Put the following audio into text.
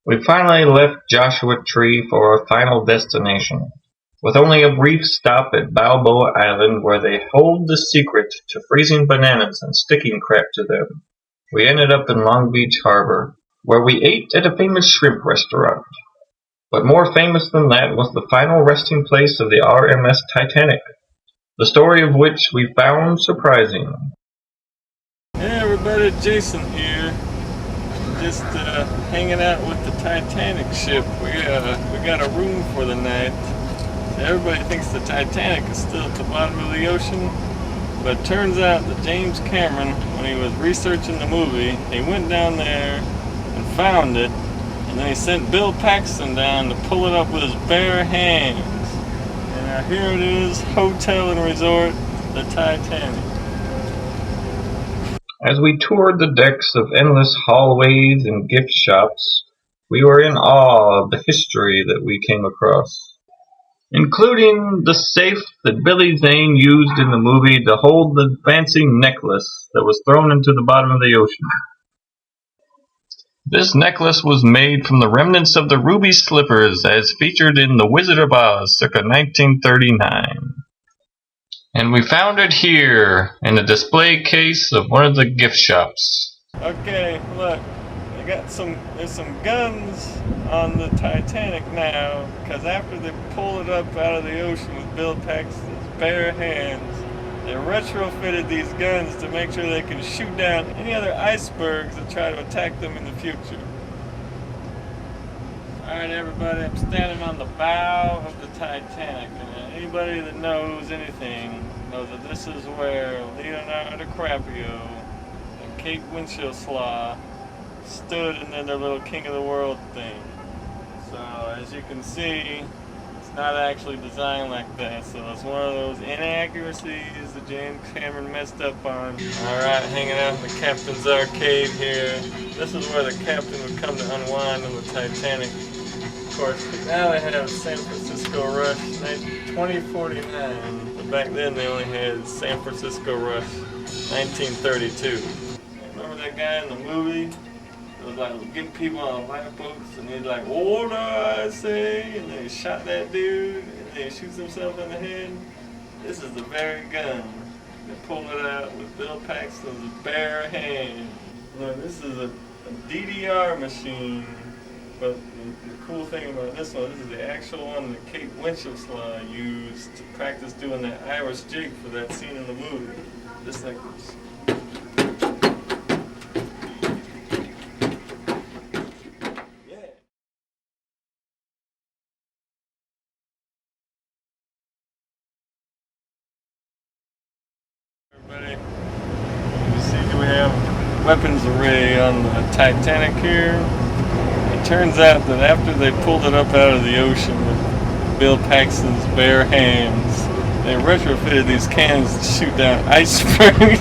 We finally left Joshua Tree for our final destination, with only a brief stop at Balboa Island where they hold the secret to freezing bananas and sticking crap to them. We ended up in Long Beach Harbor, where we ate at a famous shrimp restaurant. But more famous than that was the final resting place of the RMS Titanic, the story of which we found surprising. Hey everybody, Jason here. Just hanging out with the Titanic ship. We got a room for the night. Everybody thinks the Titanic is still at the bottom of the ocean, but it turns out that James Cameron, when he was researching the movie, he went down there and found it, and then he sent Bill Paxton down to pull it up with his bare hands. And now here it is, hotel and resort, the Titanic. As we toured the decks of endless hallways and gift shops, we were in awe of the history that we came across, including the safe that Billy Zane used in the movie to hold the fancy necklace that was thrown into the bottom of the ocean. This necklace was made from the remnants of the ruby slippers as featured in The Wizard of Oz circa 1939. And we found it here in the display case of one of the gift shops. Okay, look, there's some guns on the Titanic now, because after they pull it up out of the ocean with Bill Paxton's bare hands, they retrofitted these guns to make sure they can shoot down any other icebergs that try to attack them in the future. Alright everybody, I'm standing on the bow of the Titanic, and anybody that knows anything knows that this is where Leonardo DiCaprio and Kate Winslow stood in their little King of the World thing. So as you can see, it's not actually designed like that, so it's one of those inaccuracies that James Cameron messed up on. Alright, hanging out in the Captain's Arcade here. This is where the captain would come to unwind on the Titanic. Of course, now they have San Francisco Rush 2049, but back then they only had San Francisco Rush 1932. Remember that guy in the movie? It was like getting people on lifeboats, and he'd like, order I say, and then he shot that dude, and then he shoots himself in the head. This is the very gun. They pulled it out with Bill Paxton's bare hand. Look, this is a DDR machine, but the cool thing about this is the actual one that Kate Winslow used to practice doing that Irish jig for that scene in the movie. Just like this. Everybody, you see we have weapons array on the Titanic here. It turns out that after they pulled it up out of the ocean with Bill Paxton's bare hands, they retrofitted these cannons to shoot down icebergs.